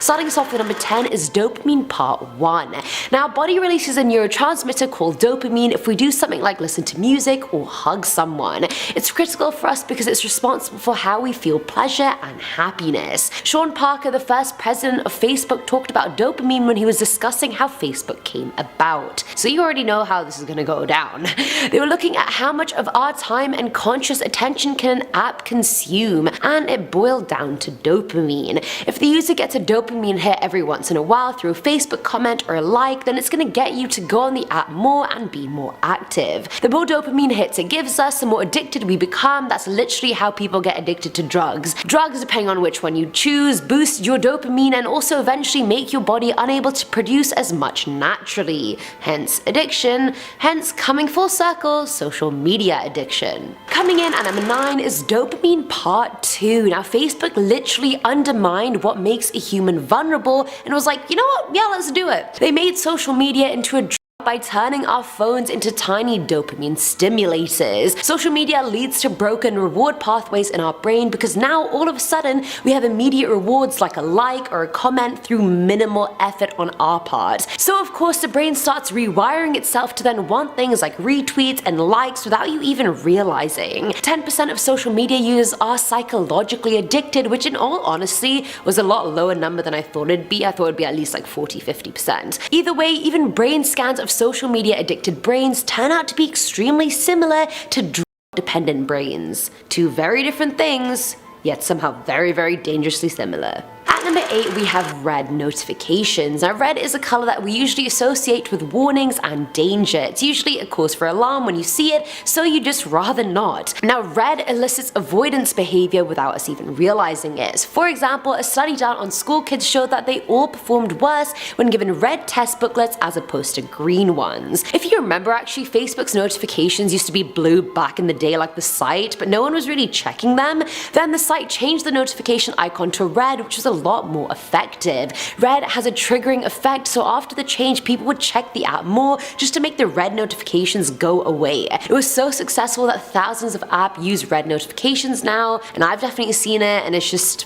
Starting us off with number 10 is dopamine part 1. Now, our body releases a neurotransmitter called dopamine if we do something like listen to music or hug someone. It's critical for us because it's responsible for how we feel pleasure and happiness. Sean Parker, the first president of Facebook, talked about dopamine when he was discussing how Facebook came about. So you already know how this is going to go down. They were looking at how much of our time and conscious attention can an app consume, and it boiled down to dopamine. If the user gets a dopamine hit every once in a while through a Facebook comment or a like, then it's going to get you to go on the app more and be more active. The more dopamine hits it gives us, the more addicted we become. That's literally how people get addicted to drugs. Drugs, depending on which one you choose, boost your dopamine and also eventually make your body unable to produce as much naturally. Hence addiction, hence coming full circle, social media addiction. Coming in at number 9 is dopamine part 2. Now, Facebook literally undermined what makes a human vulnerable and was like, you know what, yeah, let's do it. They made social media into a by turning our phones into tiny dopamine stimulators. Social media leads to broken reward pathways in our brain because now all of a sudden we have immediate rewards like a like or a comment through minimal effort on our part. So of course the brain starts rewiring itself to then want things like retweets and likes without you even realizing. 10% of social media users are psychologically addicted, which in all honesty was a lot lower number than I thought it'd be. I thought it'd be at least like 40-50%. Either way, even brain scans of social media addicted brains turn out to be extremely similar to drug-dependent brains. Two very different things, yet somehow very, very dangerously similar. At number 8 we have red notifications. Now, red is a color that we usually associate with warnings and danger. It's usually a cause for alarm when you see it, so you just rather not. Now, red elicits avoidance behavior without us even realizing it. For example, a study done on school kids showed that they all performed worse when given red test booklets as opposed to green ones. If you remember, actually, Facebook's notifications used to be blue back in the day like the site, but no one was really checking them. Then the site changed the notification icon to red, which was a lot more effective. Red has a triggering effect, so after the change people would check the app more just to make the red notifications go away. It was so successful that thousands of apps use red notifications now, and I've definitely seen it, and it's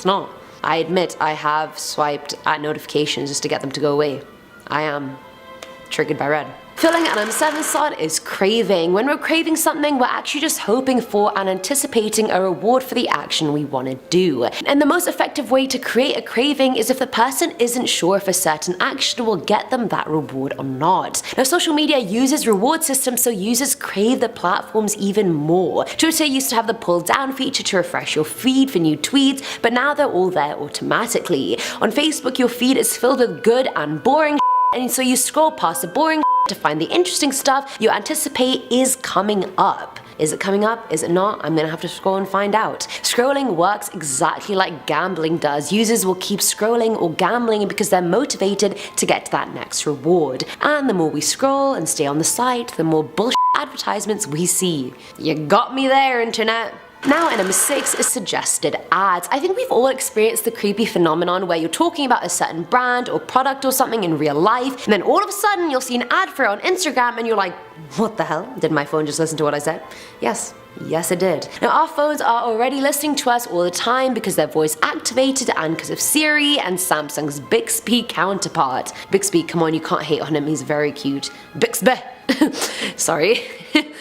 not. I admit I have swiped at notifications just to get them to go away. I am triggered by red. Filling at number 7 slot is craving. When we're craving something, we're actually just hoping for and anticipating a reward for the action we want to do. And the most effective way to create a craving is if the person isn't sure if a certain action will get them that reward or not. Now, social media uses reward systems, so users crave the platforms even more. Twitter used to have the pull down feature to refresh your feed for new tweets, but now they're all there automatically. On Facebook, your feed is filled with good and boring and so you scroll past the boring to find the interesting stuff you anticipate is coming up. Is it coming up? Is it not? I'm gonna have to scroll and find out. Scrolling works exactly like gambling does. Users will keep scrolling or gambling because they're motivated to get to that next reward. And the more we scroll and stay on the site, the more bullshit advertisements we see. You got me there, internet. Now at number 6 is suggested ads. I think we've all experienced the creepy phenomenon where you're talking about a certain brand or product or something in real life, and then all of a sudden you'll see an ad for it on Instagram and you're like, what the hell? Did my phone just listen to what I said? Yes, it did. Now, our phones are already listening to us all the time because they're voice activated and because of Siri and Samsung's Bixby counterpart. Bixby, come on, you can't hate on him, he's very cute. Bixby! Sorry.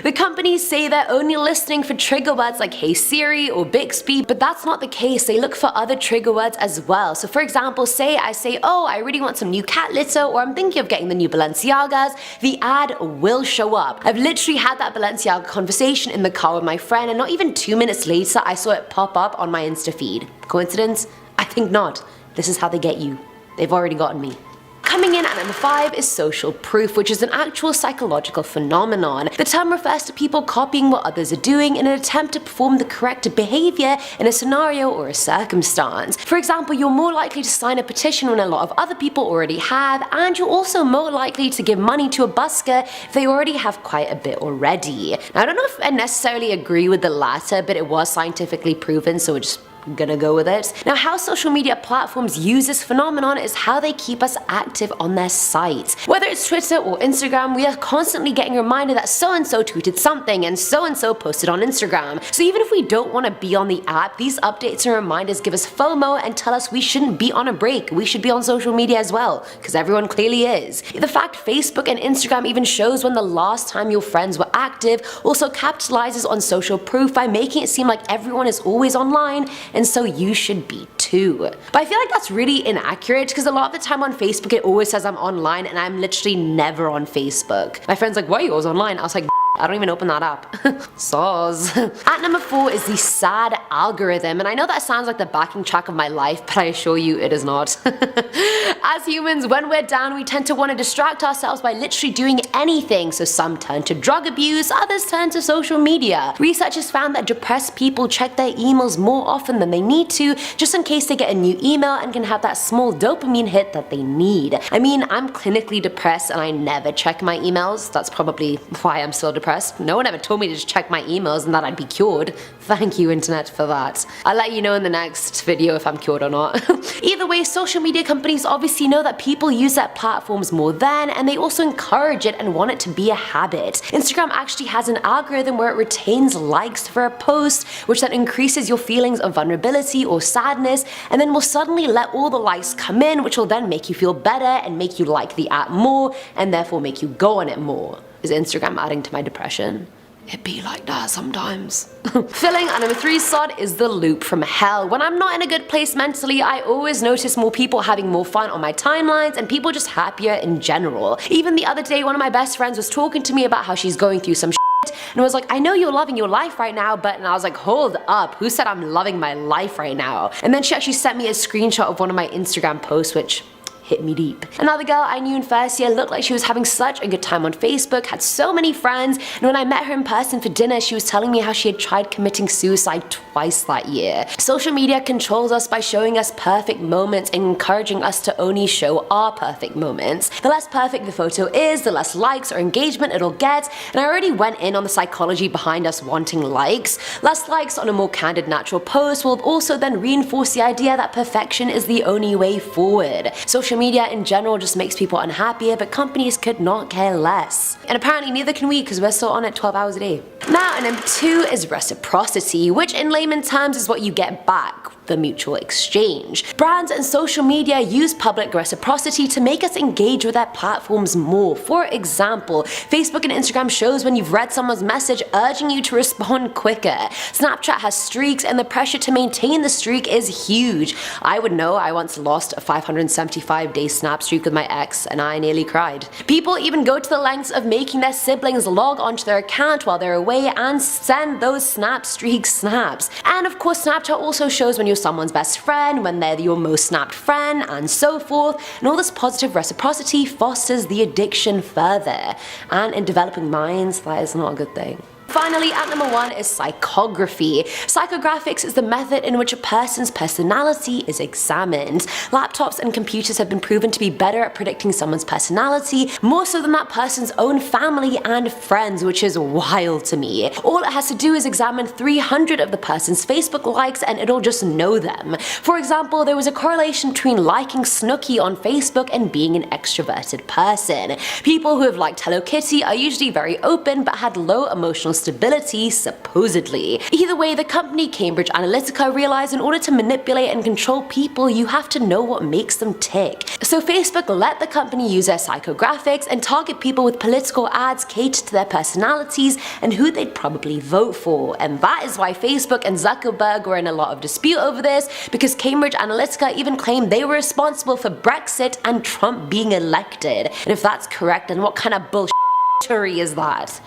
The companies say they're only listening for trigger words like Hey Siri or Bixby, but that's not the case. They look for other trigger words as well. So for example, say I say, oh, I really want some new cat litter, or I'm thinking of getting the new Balenciagas, the ad will show up. I've literally had that Balenciaga conversation in the car with my friend, and not even 2 minutes later I saw it pop up on my Insta feed. Coincidence? I think not. This is how they get you. They've already gotten me. Coming in at number 5 is social proof, which is an actual psychological phenomenon. The term refers to people copying what others are doing in an attempt to perform the correct behavior in a scenario or a circumstance. For example, you're more likely to sign a petition when a lot of other people already have, and you're also more likely to give money to a busker if they already have quite a bit already. Now, I don't know if I necessarily agree with the latter, but it was scientifically proven, so we're just gonna go with it. Now, how social media platforms use this phenomenon is how they keep us active on their sites. Whether it's Twitter or Instagram, we are constantly getting reminded that so-and-so tweeted something and so-and-so posted on Instagram. So even if we don't want to be on the app, these updates and reminders give us FOMO and tell us we shouldn't be on a break, we should be on social media as well, because everyone clearly is. The fact Facebook and Instagram even shows when the last time your friends were active also capitalizes on social proof by making it seem like everyone is always online, and so you should be too. But I feel like that's really inaccurate, because a lot of the time on Facebook it always says I'm online and I'm literally never on Facebook. My friend's like, why are you always online? I was like, I don't even open that app. Soz. At number 4 is the sad algorithm, and I know that sounds like the backing track of my life, but I assure you it is not. As humans, when we're down, we tend to want to distract ourselves by literally doing anything, so some turn to drug abuse, others turn to social media. Researchers found that depressed people check their emails more often than they need to, just in case they get a new email and can have that small dopamine hit that they need. I mean, I'm clinically depressed and I never check my emails. That's probably why I'm still depressed. No one ever told me to just check my emails and that I'd be cured. Thank you, internet, for that. I'll let you know in the next video if I'm cured or not. Either way, social media companies obviously know that people use their platforms more than, and they also encourage it and want it to be a habit. Instagram actually has an algorithm where it retains likes for a post, which then increases your feelings of vulnerability or sadness, and then will suddenly let all the likes come in, which will then make you feel better and make you like the app more, and therefore make you go on it more. Is Instagram adding to my depression? It be like that sometimes. Filling at number 3 slot is the loop from hell. When I'm not in a good place mentally, I always notice more people having more fun on my timelines and people just happier in general. Even the other day, one of my best friends was talking to me about how she's going through some shit and was like, I know you're loving your life right now, but, and I was like, hold up, who said I'm loving my life right now? And then she actually sent me a screenshot of one of my Instagram posts, which hit me deep. Another girl I knew in first year looked like she was having such a good time on Facebook, had so many friends, and when I met her in person for dinner, she was telling me how she had tried committing suicide twice that year. Social media controls us by showing us perfect moments and encouraging us to only show our perfect moments. The less perfect the photo is, the less likes or engagement it'll get, and I already went in on the psychology behind us wanting likes. Less likes on a more candid, natural post will also then reinforce the idea that perfection is the only way forward. Social media in general just makes people unhappier, but companies could not care less. And apparently neither can we, because we're still on it 12 hours a day. Now, and number 2 is reciprocity, which in layman terms is what you get back, the mutual exchange. Brands and social media use public reciprocity to make us engage with their platforms more. For example, Facebook and Instagram shows when you've read someone's message urging you to respond quicker. Snapchat has streaks, and the pressure to maintain the streak is huge. I would know, I once lost a 575-day snap streak with my ex and I nearly cried. People even go to the lengths of making their siblings log onto their account while they're away and send those snap streak snaps. And of course, Snapchat also shows when you're someone's best friend, when they're your most snapped friend, and so forth, and all this positive reciprocity fosters the addiction further, and in developing minds, that is not a good thing. Finally, at number 1 is psychography. Psychographics is the method in which a person's personality is examined. Laptops and computers have been proven to be better at predicting someone's personality, more so than that person's own family and friends, which is wild to me. All it has to do is examine 300 of the person's Facebook likes and it'll just know them. For example, there was a correlation between liking Snooki on Facebook and being an extroverted person. People who have liked Hello Kitty are usually very open but had low emotional stability, supposedly. Either way, the company Cambridge Analytica realized in order to manipulate and control people, you have to know what makes them tick. So Facebook let the company use their psychographics and target people with political ads catered to their personalities and who they'd probably vote for. And that is why Facebook and Zuckerberg were in a lot of dispute over this, because Cambridge Analytica even claimed they were responsible for Brexit and Trump being elected. And if that's correct, then what kind of bullshittery is that?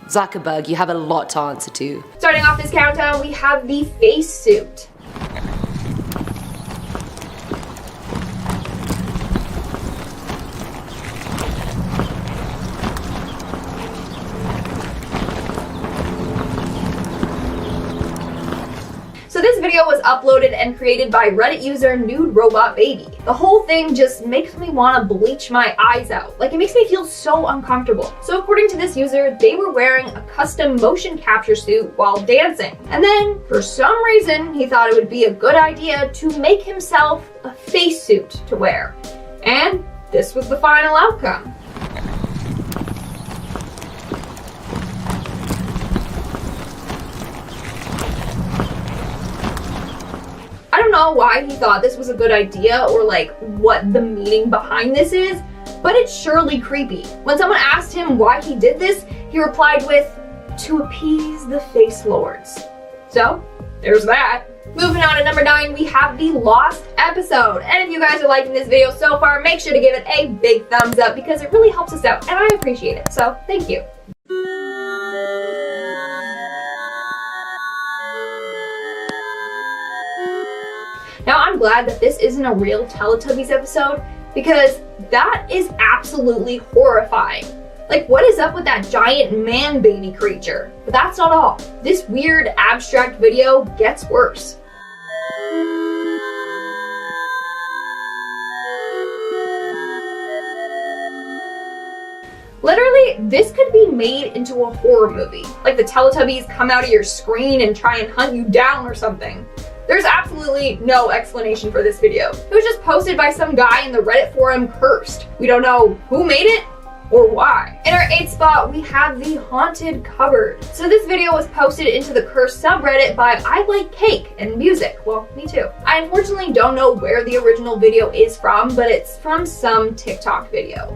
Zuckerberg, you have a lot to answer to. Starting off this countdown, we have the face suit. So this video was uploaded and created by Reddit user Nude Robot Baby. The whole thing just makes me want to bleach my eyes out. Like, it makes me feel so uncomfortable. So according to this user, they were wearing a custom motion capture suit while dancing. And then, for some reason, he thought it would be a good idea to make himself a face suit to wear. And this was the final outcome. I don't know why he thought this was a good idea or like what the meaning behind this is, but it's surely creepy. When someone asked him why he did this, he replied with, "To appease the face lords." So, there's that. Moving on to number 9, we have the lost episode. And if you guys are liking this video so far, make sure to give it a big thumbs up because it really helps us out and I appreciate it. So, thank you. Now, I'm glad that this isn't a real Teletubbies episode because that is absolutely horrifying. Like, what is up with that giant man baby creature? But that's not all. This weird abstract video gets worse. Literally, this could be made into a horror movie. Like the Teletubbies come out of your screen and try and hunt you down or something. There's absolutely no explanation for this video. It was just posted by some guy in the Reddit forum Cursed. We don't know who made it or why. In our 8th spot, we have the haunted cupboard. So this video was posted into the Cursed subreddit by I Like Cake and Music. Well, me too. I unfortunately don't know where the original video is from, but it's from some TikTok video.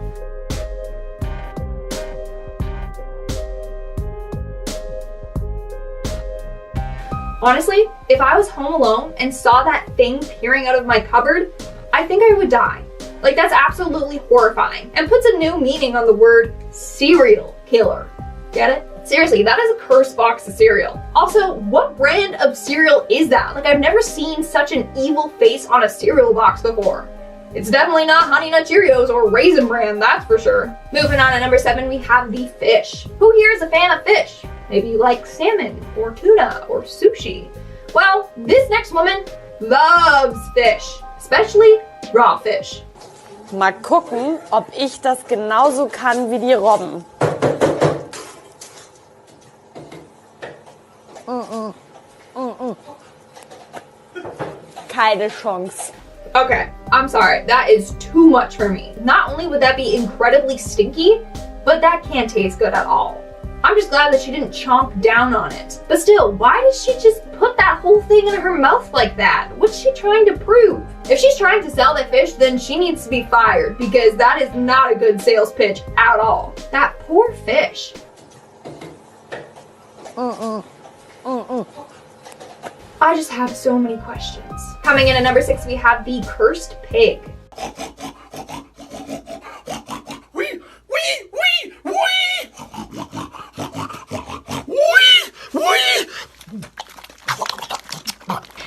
Honestly, if I was home alone and saw that thing peering out of my cupboard, I think I would die. Like, that's absolutely horrifying and puts a new meaning on the word serial killer. Get it? Seriously, that is a cursed box of cereal. Also, what brand of cereal is that? Like, I've never seen such an evil face on a cereal box before. It's definitely not Honey Nut Cheerios or Raisin Bran, that's for sure. Moving on to number 7, we have the fish. Who here is a fan of fish? Maybe you like salmon or tuna or sushi. Well, this next woman loves fish, especially raw fish. Mal gucken, ob ich das genauso kann wie die Robben. Keine Chance. Okay, I'm sorry, that is too much for me. Not only would that be incredibly stinky, but that can't taste good at all. I'm just glad that she didn't chomp down on it. But still, why did she just put that whole thing in her mouth like that? What's she trying to prove? If she's trying to sell that fish, then she needs to be fired because that is not a good sales pitch at all. That poor fish. I just have so many questions. Coming in at number 6, we have the cursed pig.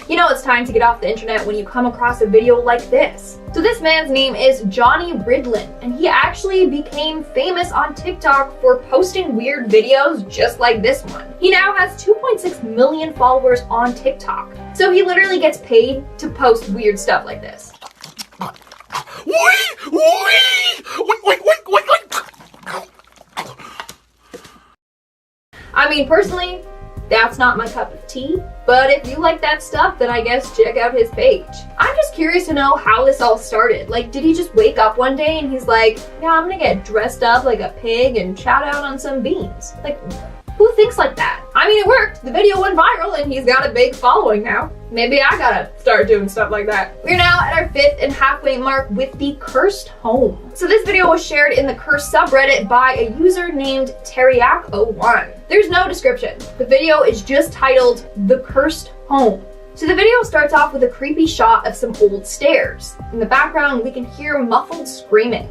You know it's time to get off the internet when you come across a video like this. So this man's name is Johnny Ridlin, and he actually became famous on TikTok for posting weird videos just like this one. He now has 2.6 million followers on TikTok. So he literally gets paid to post weird stuff like this. I mean, personally, that's not my cup of tea, but if you like that stuff, then I guess check out his page. I'm just curious to know how this all started. Like, did he just wake up one day and he's like, yeah, I'm gonna get dressed up like a pig and shout out on some beans? Like, who thinks like that? I mean, it worked. The video went viral and he's got a big following now. Maybe I gotta start doing stuff like that. We're now at our 5th and halfway mark with the cursed home. So this video was shared in the cursed subreddit by a user named Teriak01. There's no description. The video is just titled The Cursed Home. So the video starts off with a creepy shot of some old stairs. In the background, we can hear muffled screaming.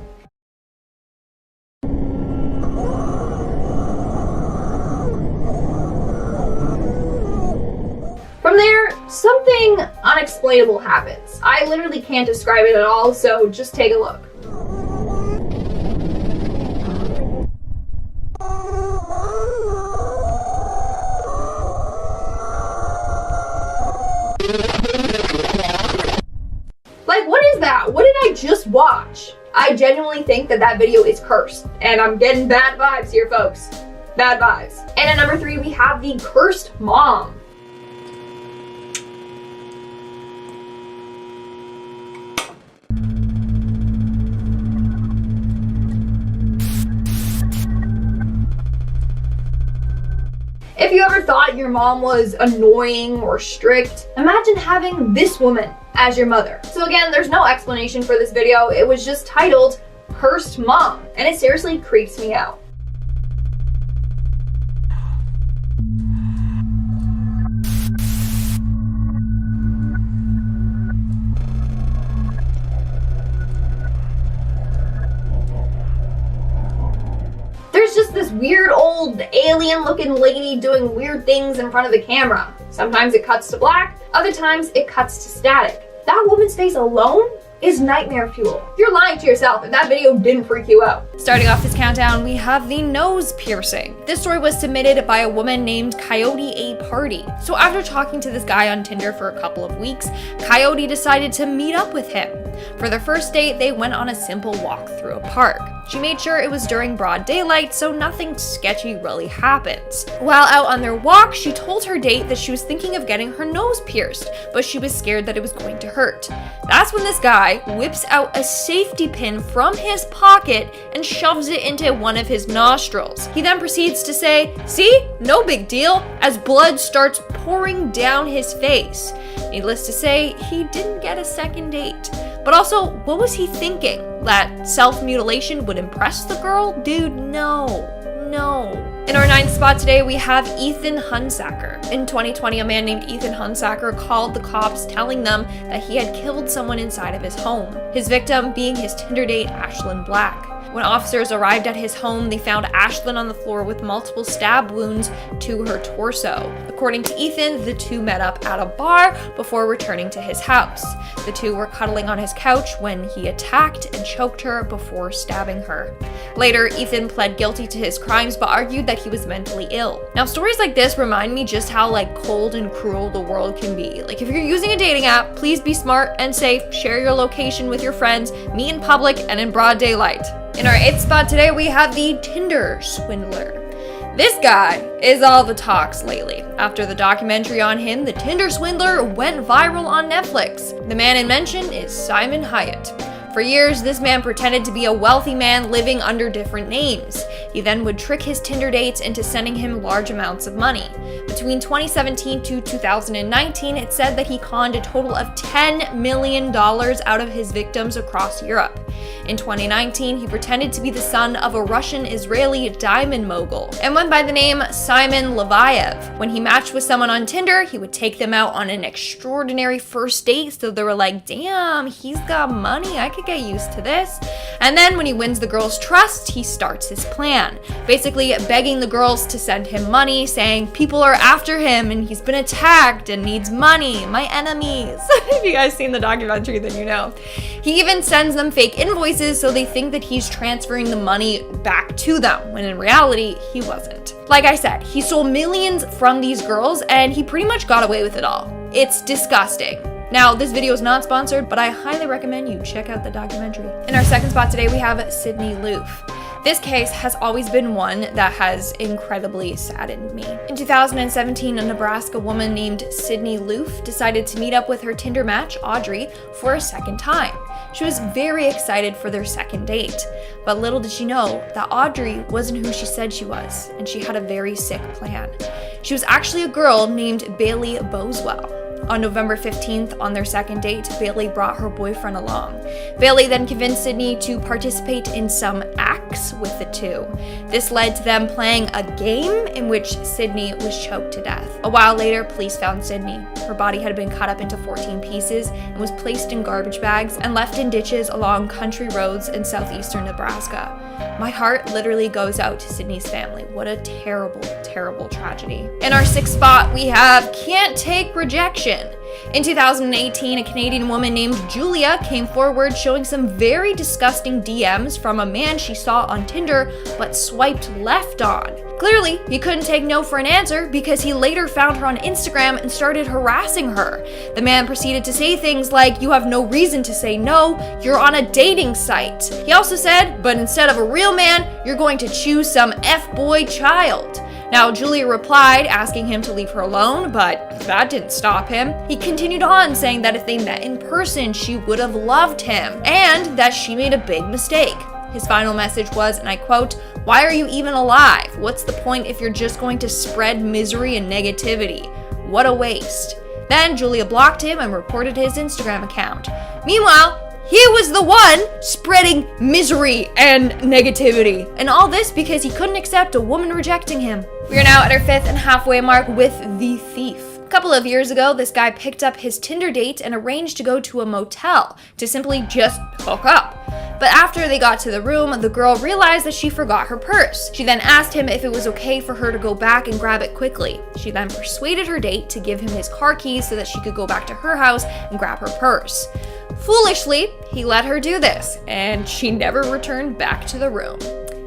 From there, something unexplainable happens. I literally can't describe it at all, so just take a look. Like, what is that? What did I just watch? I genuinely think that that video is cursed. And I'm getting bad vibes here, folks. Bad vibes. And at number 3, we have the cursed mom. If you ever thought your mom was annoying or strict, imagine having this woman as your mother. So again, there's no explanation for this video. It was just titled Cursed Mom, and it seriously creeps me out. There's just this weird old alien looking lady doing weird things in front of the camera. Sometimes it cuts to black, other times it cuts to static. That woman's face alone is nightmare fuel. You're lying to yourself if that video didn't freak you out. Starting off this countdown, we have the nose piercing. This story was submitted by a woman named Coyote A Party. So after talking to this guy on Tinder for a couple of weeks, Coyote decided to meet up with him. For their first date, they went on a simple walk through a park. She made sure it was during broad daylight, so nothing sketchy really happens. While out on their walk, she told her date that she was thinking of getting her nose pierced, but she was scared that it was going to hurt. That's when this guy whips out a safety pin from his pocket and shoves it into one of his nostrils. He then proceeds to say, "See? No big deal," as blood starts pouring down his face. Needless to say, he didn't get a second date. But also, what was he thinking? That self-mutilation would impress the girl? Dude, no. In our 9th spot today, we have Ethan Hunsaker. In 2020, a man named Ethan Hunsaker called the cops telling them that he had killed someone inside of his home. His victim being his Tinder date, Ashlyn Black. When officers arrived at his home, they found Ashlyn on the floor with multiple stab wounds to her torso. According to Ethan, the two met up at a bar before returning to his house. The two were cuddling on his couch when he attacked and choked her before stabbing her. Later, Ethan pled guilty to his crimes but argued that he was mentally ill. Now, stories like this remind me just how cold and cruel the world can be. If you're using a dating app, please be smart and safe, share your location with your friends, meet in public and in broad daylight. In our 8th spot today, we have the Tinder swindler. This guy is all the talks lately. After the documentary on him, the Tinder swindler went viral on Netflix. The man in mention is Simon Hyatt. For years, this man pretended to be a wealthy man living under different names. He then would trick his Tinder dates into sending him large amounts of money. Between 2017 to 2019, it said that he conned a total of $10 million out of his victims across Europe. In 2019, he pretended to be the son of a Russian-Israeli diamond mogul and went by the name Simon Leviev. When he matched with someone on Tinder, he would take them out on an extraordinary first date, so they were like, damn, he's got money, I could get used to this. And then when he wins the girl's trust, he starts his plan, basically begging the girls to send him money, saying people are after him and he's been attacked and needs money, my enemies. If you guys seen the documentary, then you know. He even sends them fake invoices so they think that he's transferring the money back to them, when in reality, he wasn't. Like I said, he stole millions from these girls and he pretty much got away with it all. It's disgusting. Now, this video is not sponsored, but I highly recommend you check out the documentary. In our 2nd spot today, we have Sydney Loofe. This case has always been one that has incredibly saddened me. In 2017, a Nebraska woman named Sydney Loofe decided to meet up with her Tinder match, Audrey, for a second time. She was very excited for their second date, but little did she know that Audrey wasn't who she said she was, and she had a very sick plan. She was actually a girl named Bailey Boswell. On November 15th, on their second date, Bailey brought her boyfriend along. Bailey then convinced Sydney to participate in some acts with the two. This led to them playing a game in which Sydney was choked to death. A while later, police found Sydney. Her body had been cut up into 14 pieces and was placed in garbage bags and left in ditches along country roads in southeastern Nebraska. My heart literally goes out to Sydney's family. What a terrible, terrible tragedy. In our 6th spot, we have Can't Take Rejection. In 2018, a Canadian woman named Julia came forward showing some very disgusting DMs from a man she saw on Tinder but swiped left on. Clearly, he couldn't take no for an answer because he later found her on Instagram and started harassing her. The man proceeded to say things like, "You have no reason to say no, you're on a dating site." He also said, "But instead of a real man, you're going to choose some F-boy child." Now, Julia replied, asking him to leave her alone, but that didn't stop him. He continued on, saying that if they met in person, she would have loved him, and that she made a big mistake. His final message was, and I quote, "Why are you even alive? What's the point if you're just going to spread misery and negativity? What a waste." Then Julia blocked him and reported his Instagram account. Meanwhile, he was the one spreading misery and negativity. And all this because he couldn't accept a woman rejecting him. We are now at our 5th and halfway mark with the thief. A couple of years ago, this guy picked up his Tinder date and arranged to go to a motel to simply just hook up. But after they got to the room, the girl realized that she forgot her purse. She then asked him if it was okay for her to go back and grab it quickly. She then persuaded her date to give him his car keys so that she could go back to her house and grab her purse. Foolishly, he let her do this, and she never returned back to the room.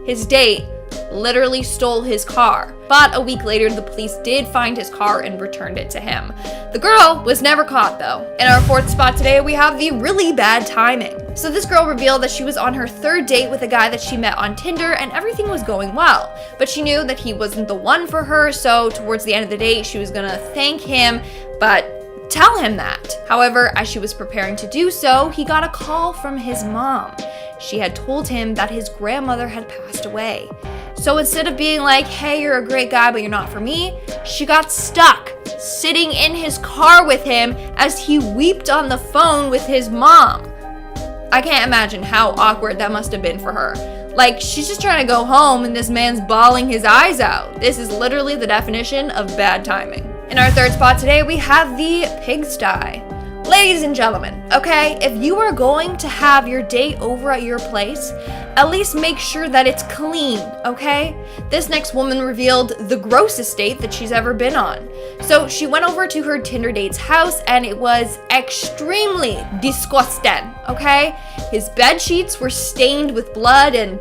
His date literally stole his car, but a week later the police did find his car and returned it to him. The girl was never caught though. In our 4th spot today, we have the really bad timing. So this girl revealed that she was on her 3rd date with a guy that she met on Tinder and everything was going well, but she knew that he wasn't the one for her, so towards the end of the date she was gonna thank him, but tell him that. However, as she was preparing to do so, he got a call from his mom. She had told him that his grandmother had passed away. So instead of being like, "Hey, you're a great guy, but you're not for me," she got stuck sitting in his car with him as he wept on the phone with his mom. I can't imagine how awkward that must have been for her. Like, she's just trying to go home and this man's bawling his eyes out. This is literally the definition of bad timing. In our 3rd spot today, we have the pigsty. Ladies and gentlemen, okay, if you are going to have your date over at your place, at least make sure that it's clean, okay? This next woman revealed the grossest date that she's ever been on. So she went over to her Tinder date's house and it was extremely disgusting, okay? His bed sheets were stained with blood and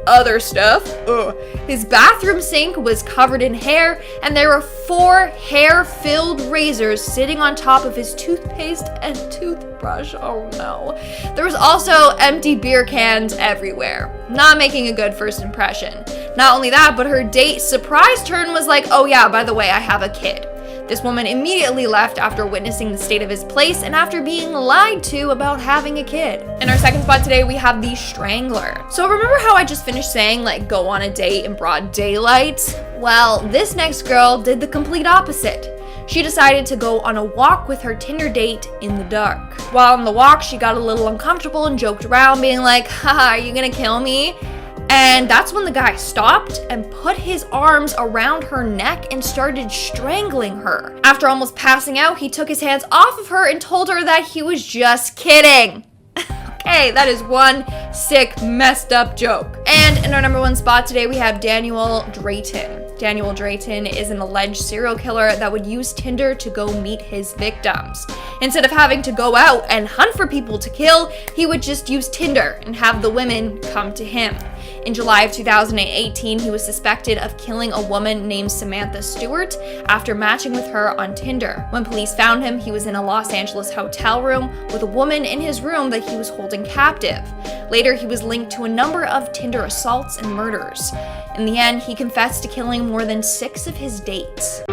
other stuff. Ugh. His bathroom sink was covered in hair, and there were 4 hair-filled razors sitting on top of his toothpaste and toothbrush. Oh no. There was also empty beer cans everywhere. Not making a good first impression. Not only that, but her date surprise turn was like, "Oh yeah, by the way, I have a kid." This woman immediately left after witnessing the state of his place and after being lied to about having a kid. In our 2nd spot today, we have the strangler. So remember how I just finished saying, like, go on a date in broad daylight? Well, this next girl did the complete opposite. She decided to go on a walk with her Tinder date in the dark. While on the walk, she got a little uncomfortable and joked around, being like, "Haha, are you gonna kill me?" And that's when the guy stopped and put his arms around her neck and started strangling her. After almost passing out, he took his hands off of her and told her that he was just kidding. Okay, that is one sick, messed up joke. And in our number 1 spot today, we have Daniel Drayton. Daniel Drayton is an alleged serial killer that would use Tinder to go meet his victims. Instead of having to go out and hunt for people to kill, he would just use Tinder and have the women come to him. In July of 2018, he was suspected of killing a woman named Samantha Stewart after matching with her on Tinder. When police found him, he was in a Los Angeles hotel room with a woman in his room that he was holding captive. Later, he was linked to a number of Tinder assaults and murders. In the end, he confessed to killing more than 6 of his dates.